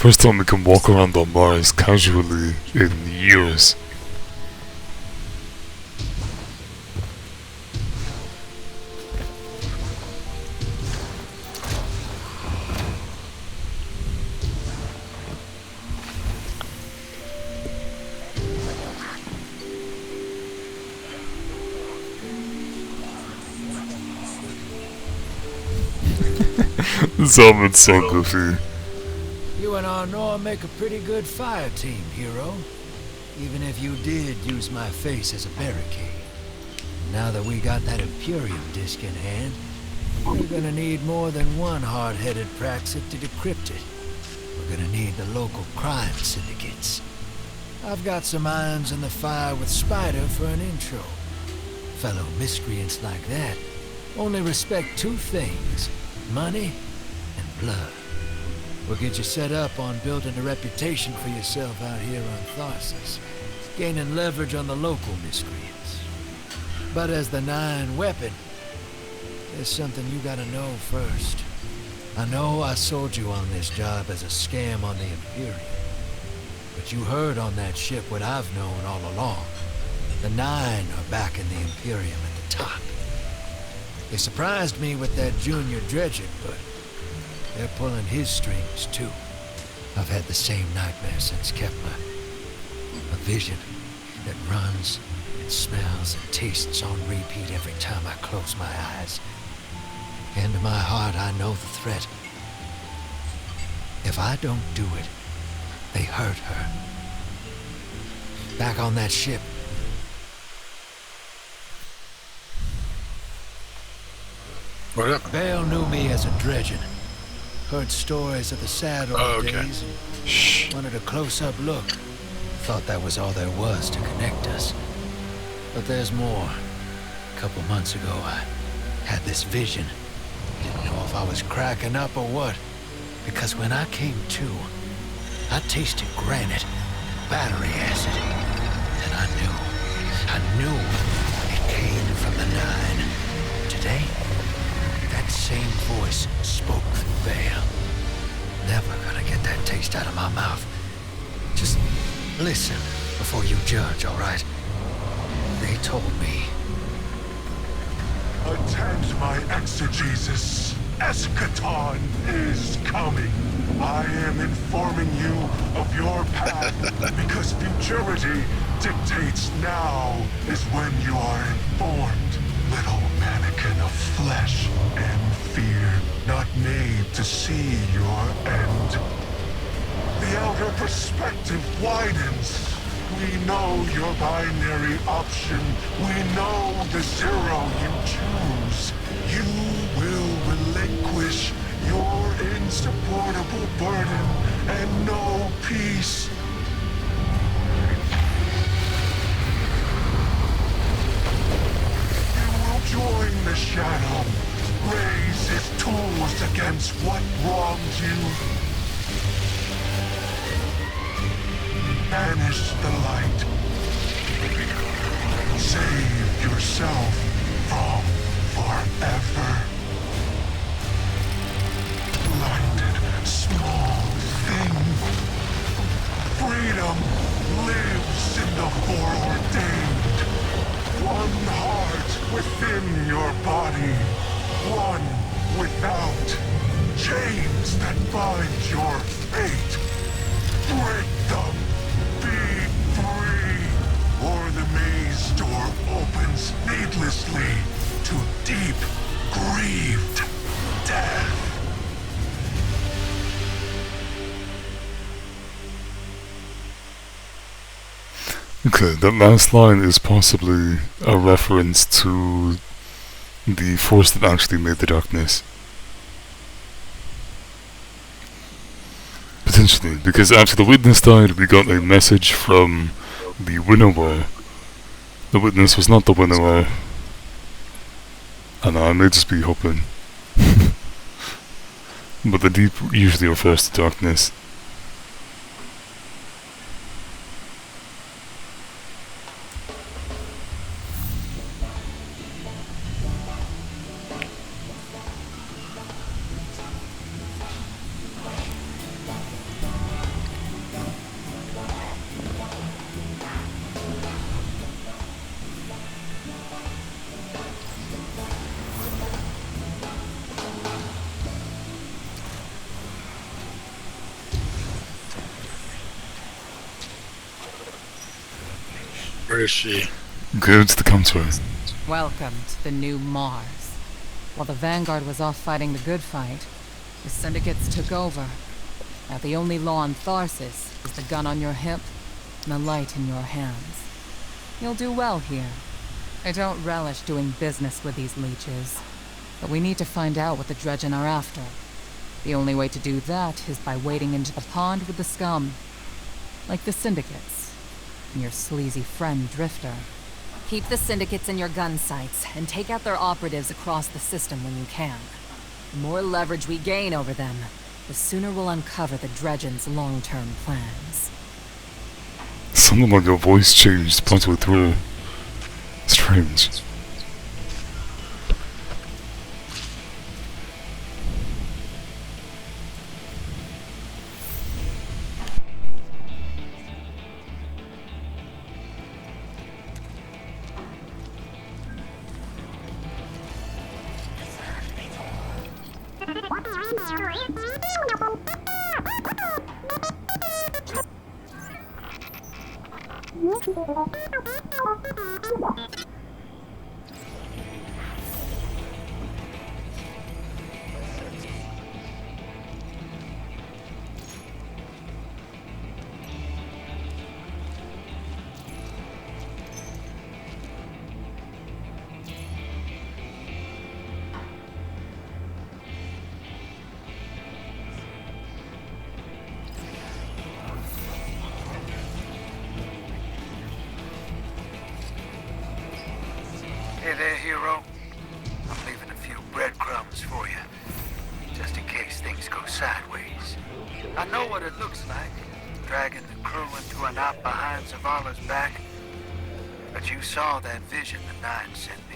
First time we can walk around on Mars casually in years. Zalman's so goofy. You and Arnor make a pretty good fire team, hero. Even if you did use my face as a barricade. Now that we got that Imperium disc in hand, we're gonna need more than one hard-headed Praxis to decrypt it. We're gonna need the local crime syndicates. I've got some irons in the fire with Spider for an intro. Fellow miscreants like that only respect two things: money and blood. We'll get you set up on building a reputation for yourself out here on Tharsis, gaining leverage on the local miscreants. But as the 9 weapon, there's something you gotta know first. I know I sold you on this job as a scam on the Imperium, but you heard on that ship what I've known all along. The 9 are backing the Imperium at the top. They surprised me with that junior dredger, but they're pulling his strings, too. I've had the same nightmare since Kepler. A vision that runs and smells and tastes on repeat every time I close my eyes. In my heart, I know the threat. If I don't do it, they hurt her. Back on that ship. What up? Bale knew me as a dredgen. Heard stories of the sad old days. Shh. Wanted a close-up look. Thought that was all there was to connect us. But there's more. A couple months ago, I had this vision. Didn't know if I was cracking up or what. Because when I came to, I tasted granite and battery acid. And I knew it came from the 9. Today, that same voice spoke through Bale. Never gonna get that taste out of my mouth. Just listen before you judge, all right? They told me. Attend my exegesis. Eschaton is coming. I am informing you of your path because futurity dictates now is when you are informed. Little mannequin of flesh and fear, not made to see your end. The outer perspective widens. We know your binary option. We know the 0 you choose. You will relinquish your insupportable burden and know peace. Join the shadow. Raise his tools against what wronged you. Banish the light. Save yourself from forever. Blinded, small thing. Freedom lives in the foreordained. One heart within your body. One without. Chains that bind your fate. Break them. Be free. Or the maze door opens needlessly to deep, grieved death. Okay, that last line is possibly a reference to the force that actually made the darkness. Potentially, because after the witness died, we got a message from the winnower. The witness was not the winnower. I know, I may just be hoping. But the deep usually refers to darkness. Where is she? Go to the counter. Welcome to the new Mars. While the Vanguard was off fighting the good fight, the Syndicates took over. Now the only law on Tharsis is the gun on your hip and the light in your hands. You'll do well here. I don't relish doing business with these leeches, but we need to find out what the Dredgen are after. The only way to do that is by wading into the pond with the scum. Like the Syndicates. And your sleazy friend, Drifter. Keep the Syndicates in your gun sights, and take out their operatives across the system when you can. The more leverage we gain over them, the sooner we'll uncover the Dredgen's long-term plans. Something like your voice changed partway through. Strange. Hey there, hero. I'm leaving a few breadcrumbs for you, just in case things go sideways. I know what it looks like, dragging the crew into a knot behind Zavala's back. But you saw that vision the Nine sent me.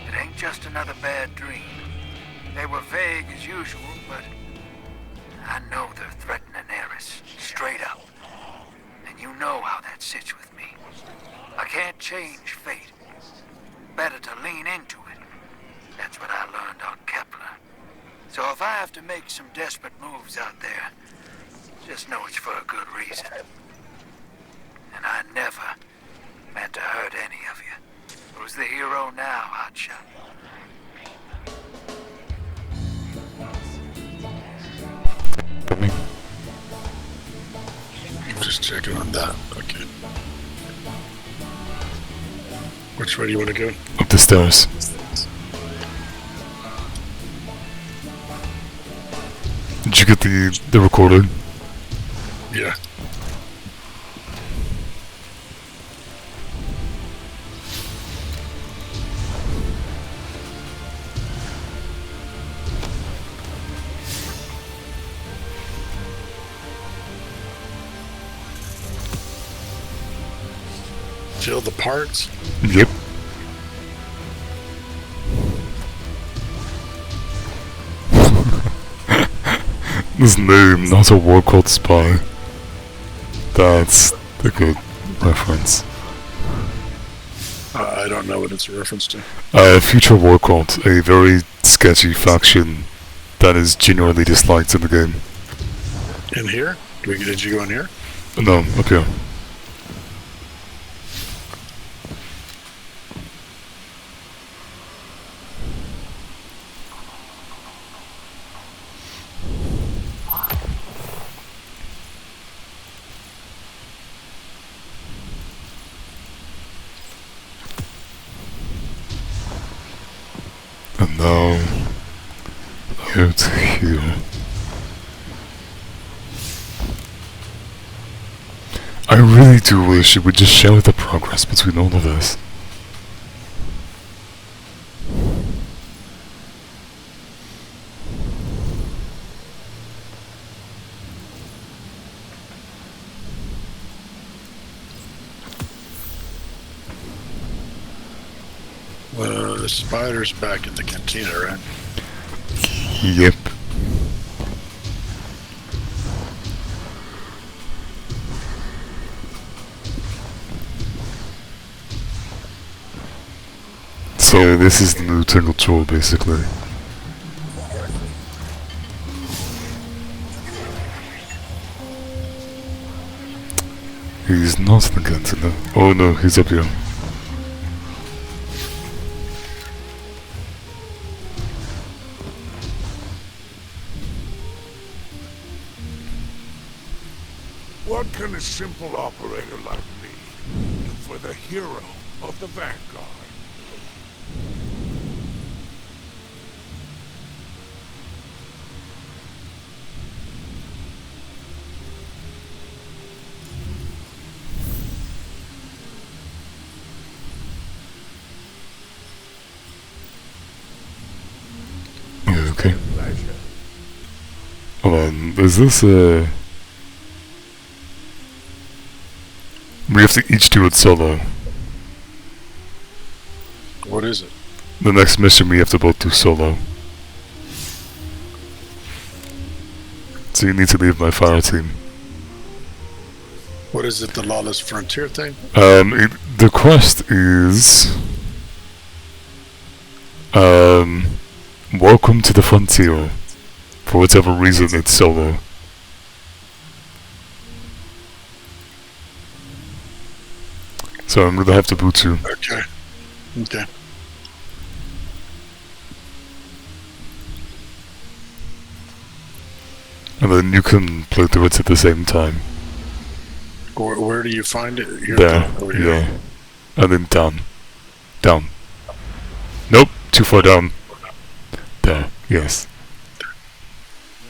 It ain't just another bad dream. They were vague as usual, but I know they're threatening Eris, straight up. And you know how that sits with me. I can't change fate. Better to lean into it. That's what I learned on Kepler. So if I have to make some desperate moves out there, just know it's for a good reason. And I never meant to hurt any of you. Who's the hero now, Hotshot? Just checking on that. Okay. Which way do you want to go? Up the stairs. Did you get the recorder? Yeah. Fill the parts? Yep. This name, not a war called Spy. That's a good reference. I don't know what it's a reference to. Future war cult, a very sketchy faction that is genuinely disliked in the game. In here? Did you go in here? No, okay. And now, go to here. I really do wish it would just share the progress between all of us. The spider's back at the cantina, right? Yep. So this is the new Tingle Troll, basically. He's not in the cantina. Oh no, he's up here. What can a simple operator like me do for the hero of the Vanguard? Yeah, okay. Pleasure. Hold on, is this we have to each do it solo. What is it? The next mission we have to both do solo. So you need to leave my fire team. What is it, the Lawless Frontier thing? The quest is welcome to the frontier. For whatever reason, it's solo. So I'm gonna have to boot you. Okay. Okay. And then you can play through it at the same time. Where do you find it? Here, There, over here. yeah. And then down. Down. Nope, too far down. There, yes.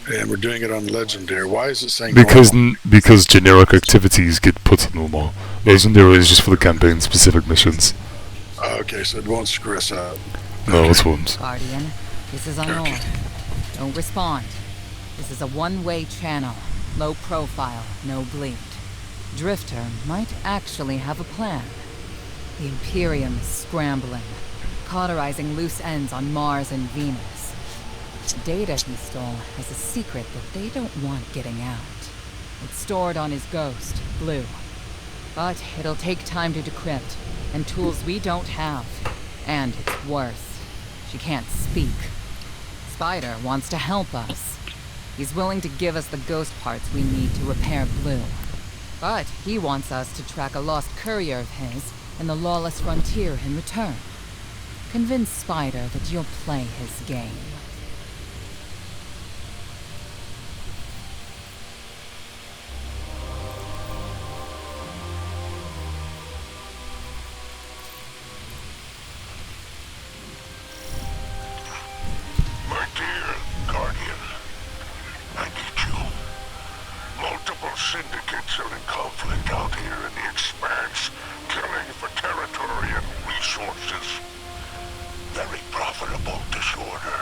And we're doing it on Legendary. Why is it saying Because normal? because generic activities get put in normal. Legendary is just for the campaign-specific missions. Okay, so it won't screw us up. No, it won't. Guardian, this is Honor. Don't respond. This is a one-way channel. Low profile, no bleed. Drifter might actually have a plan. The Imperium is scrambling, cauterizing loose ends on Mars and Venus. The data he stole has a secret that they don't want getting out. It's stored on his ghost, Blue. But it'll take time to decrypt, and tools we don't have. And it's worse. She can't speak. Spider wants to help us. He's willing to give us the ghost parts we need to repair Blue. But he wants us to track a lost courier of his in the lawless frontier in return. Convince Spider that you'll play his game. My dear Guardian, I need you. Multiple syndicates are in conflict out here in the Expanse, killing for territory and resources. Very profitable disorder.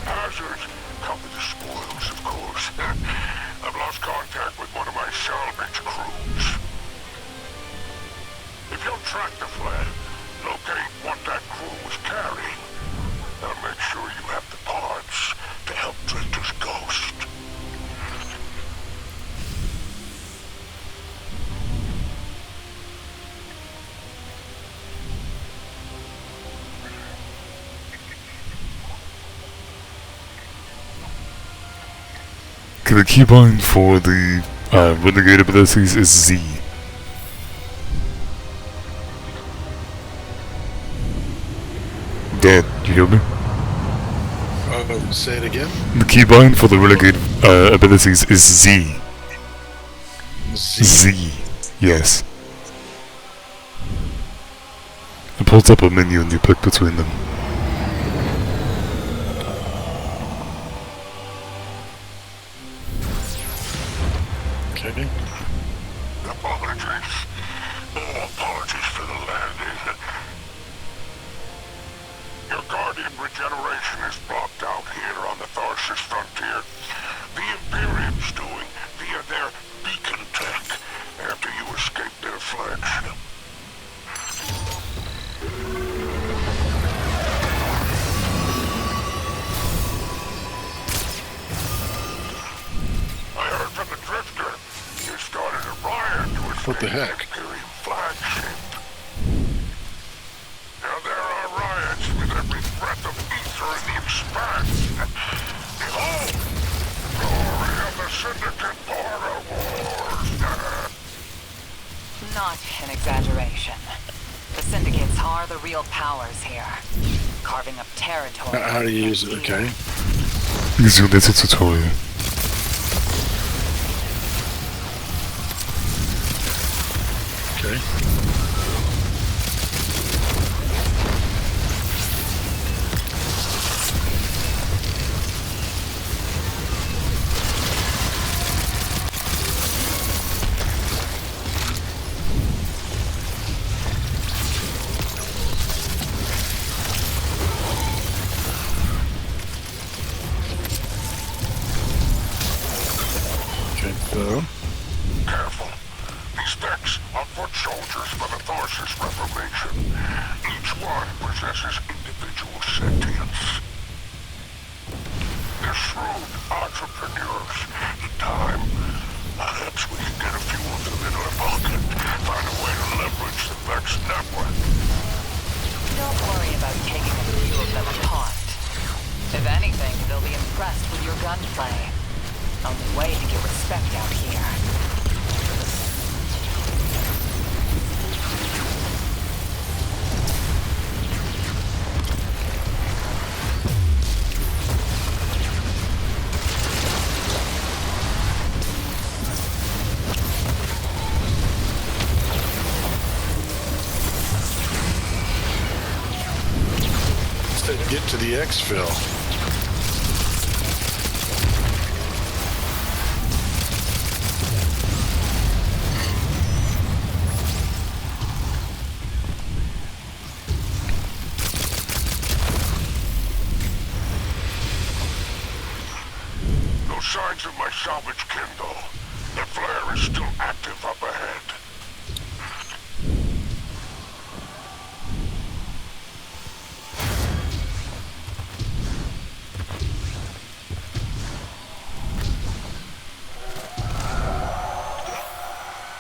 Hazards come with the spoils, of course. I've lost contact with one of my salvage crews. If you'll track the flag, locate what that crew was carrying, I'll make sure you have the parts to help Drifter's ghost. Okay, the keybind for the Renegade abilities is Z. Dad, you hear me? Oh, say it again? The keybind for the Renegade abilities is Z. Z. Yes. It pulls up a menu and you pick between them. Okay. Apologies. Apologies for the landing. Your Guardian regeneration is blocked out here on the Tharsis frontier. The Imperium's doing via their beacon tech after you escaped their flagship. I heard from the Drifter. You started a riot to escape What the heck? the Imperium flagship. Now there are riots with every breath of ether in the Expanse. Behold! Glory of the Syndicate Border Wars! not an exaggeration. The syndicates are the real powers here, carving up territory. How to use it, okay. Easy little tutorial. Okay. Okay, so Careful. These decks are foot soldiers for the Tharsis Reformation. Each one possesses individual sentience. They're shrewd entrepreneurs. In time, perhaps we can get a few of them in our pocket. Find a way to leverage the Vex network. Don't worry about taking a few of them apart. If anything, they'll be impressed with your gunplay. Only way to get respect out here. let's get to the exfil. Signs of my salvage kindle. The flare is still active up ahead.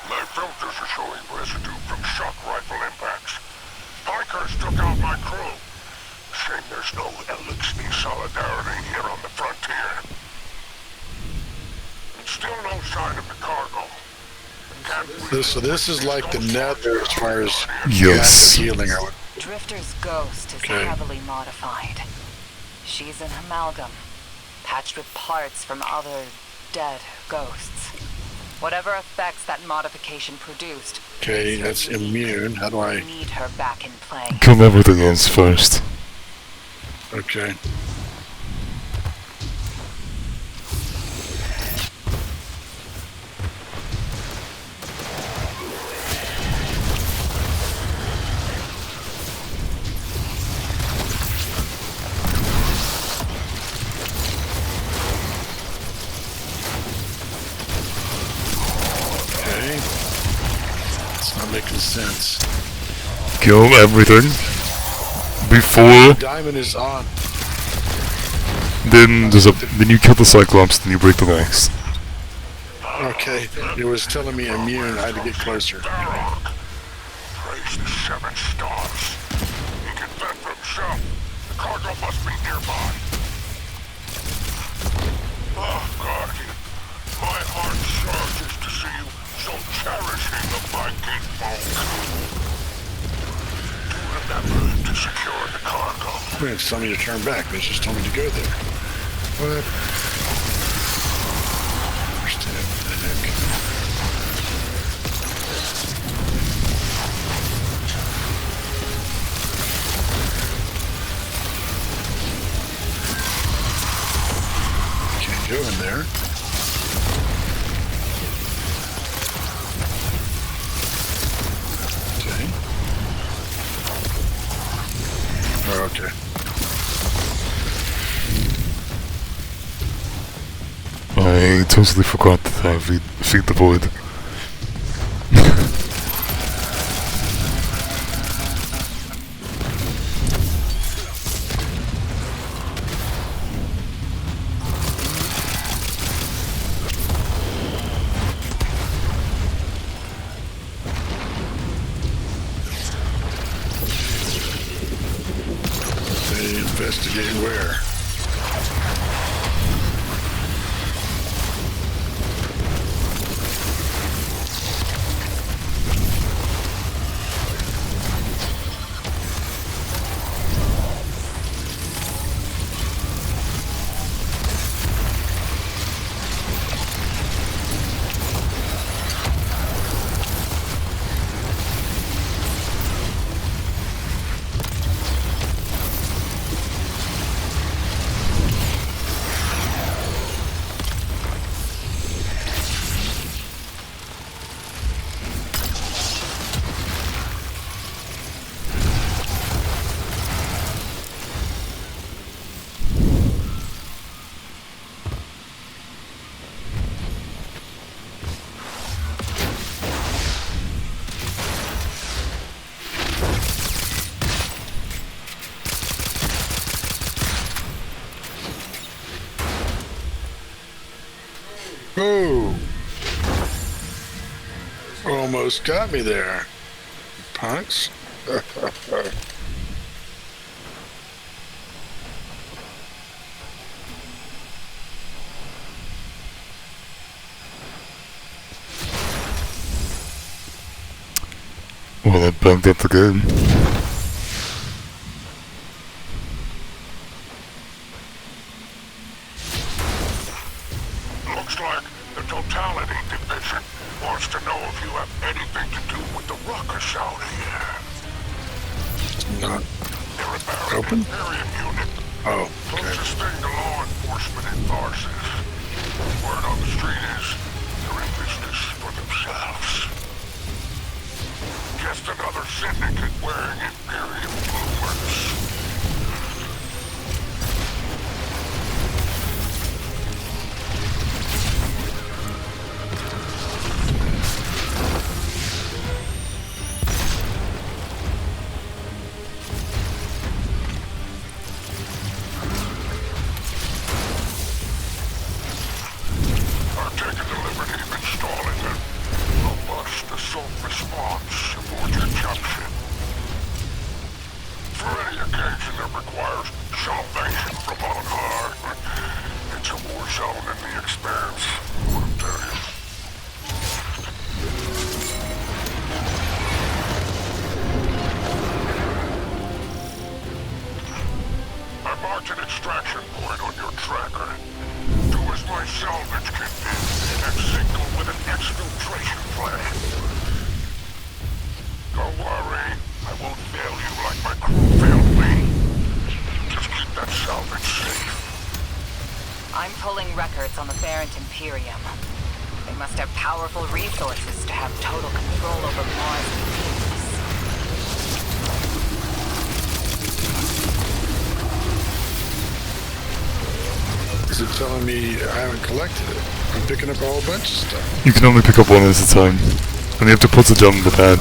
My filters are showing residue from shock rifle impacts. Hikers took out my crew. Shame there's no LXD solidarity here on the frontier. Still no sign of the cargo. So this is like the nether as far as Yes. healing. Drifter's ghost is Okay. heavily modified. She's an amalgam, patched with parts from other dead ghosts. Whatever effects that modification produced. Okay, that's immune. How do I... Need her back in play. Kill everything else first. Okay. It's not making sense. Kill everything before, Diamond is on. then you kill the Cyclops, then you break the legs. Okay, it was telling me immune. I had to get closer. Praise the 7 stars. He can fend for himself. The cargo must be nearby. Oh, Guardian. My heart surges to see you so cherishing of my kinfolk. Do remember to secure the cargo. It's telling me to turn back, but it's just told me to go there. What? Understand what the heck? Can't go in there. Okay. Oh, okay. I totally forgot that I feed the void. They investigate where? Oh! Almost got me there, punks. Well, I bugged up the game. Looks like the Totality Division wants to know if you have anything to do with the ruckus out here. Not They're a open? Imperium unit. Oh, okay. Closest thing to law enforcement in Tharsis. Word on the street is they're in business for themselves. Just another syndicate wearing Imperium bloomers. I've taken the liberty of installing a robust assault response aboard your junction. For any occasion that requires salvation from on high, it's a war zone in the expanse, what I'm telling you. I marked an extraction point on your tracker. Do as my salvage can do, and signal with an exfiltration plan. Don't worry, I won't fail you like my crew failed me. Just keep that salvage safe. I'm pulling records on the Barrent Imperium. They must have powerful resources to have total control over Mars and Venus. Is it telling me I haven't collected it? I'm picking up a whole bunch of stuff. You can only pick up one at a time. And you have to put it on the pad.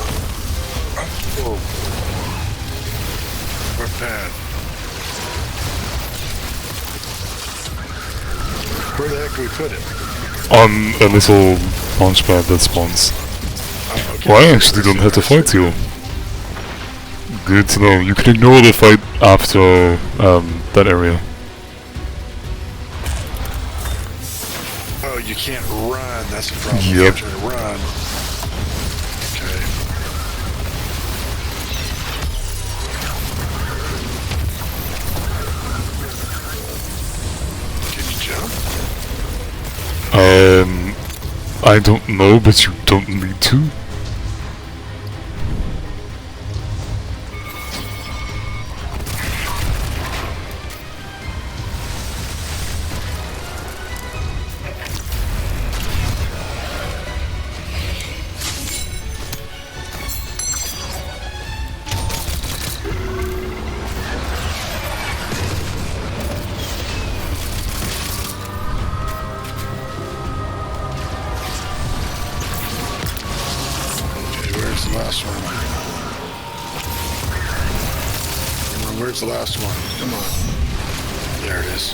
Oh. What pad? Where the heck do we put it? On a little launch pad that spawns. Oh, okay. Well, I actually don't have to fight you. Good to know. You can ignore the fight after that area. Oh, you can't run. That's the problem. Yep. I'm trying to run. Okay. Can you jump? I don't know, but you don't need to. Where's the last one? Come on, where's the last one? Come on. There it is.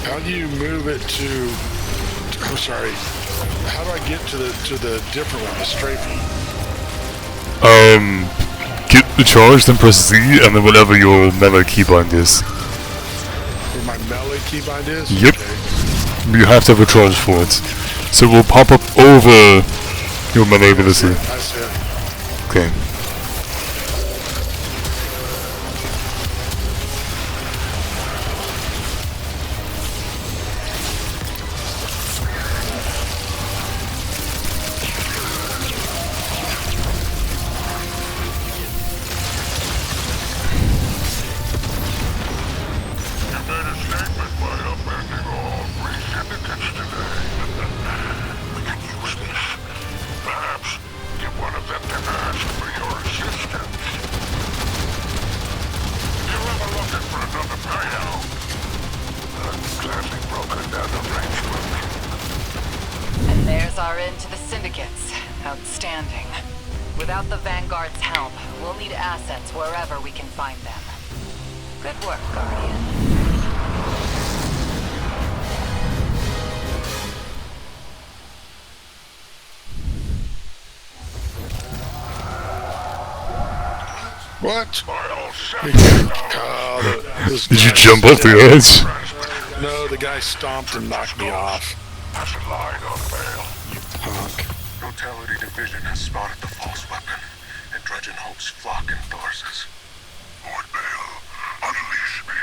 How do you move it to? I'm sorry. How do I get to the different one, the strafing? Get the charge, then press Z, and then whatever your melee keybind is. Where my melee keybind is? Yep. Okay. You have to have a charge for it. So it will pop up over your melee ability. I see it. Okay. You made a statement by upending into the syndicates. Outstanding. Without the Vanguard's help, we'll need assets wherever we can find them. Good work, Guardian. What? Did you jump off the edge? No, the guy stomped and knocked me off. That's a lie, don't fail. You punk. Totality Division has spotted the false weapon, and Dredgen hopes flock in Tharsis. Lord Bale, unleash me.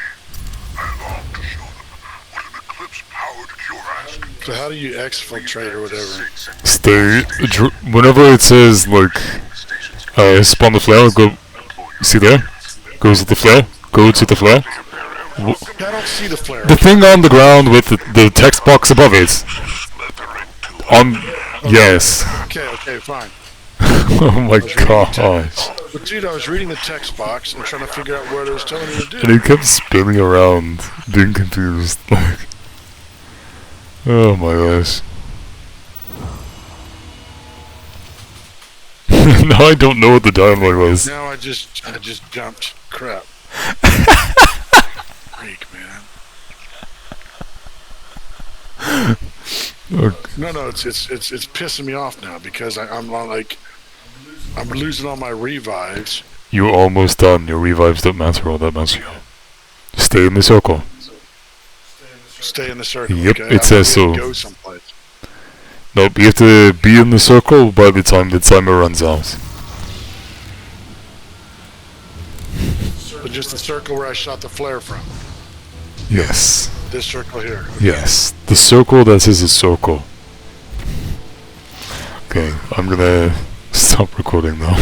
I long to show them what an eclipse-powered Jurassic. So how do you exfiltrate or whatever? Stay. Whenever it says, like, spawn the flare, go. See there? Goes with the flare. Go to the flare. I don't see the flare. The thing on the ground with the text box above it. Yes. Okay, fine. Oh my gosh. But dude, I was reading the text box and trying to figure out what it was telling me to do. And it kept spinning around, being confused. Like, oh my gosh. Now I don't know what the dialogue was. Now I just jumped. Crap. Freak, man. Okay. No, it's pissing me off now because I'm losing all my revives. You're almost done. Your revives don't matter all that much. Stay in the circle. Stay in the circle. Yep, okay? it says so. Go someplace. Nope, you have to be in the circle by the time the timer runs out. But just the circle where I shot the flare from. Yes. This circle here. Okay. Yes. The circle that is a circle. Okay, I'm gonna stop recording now.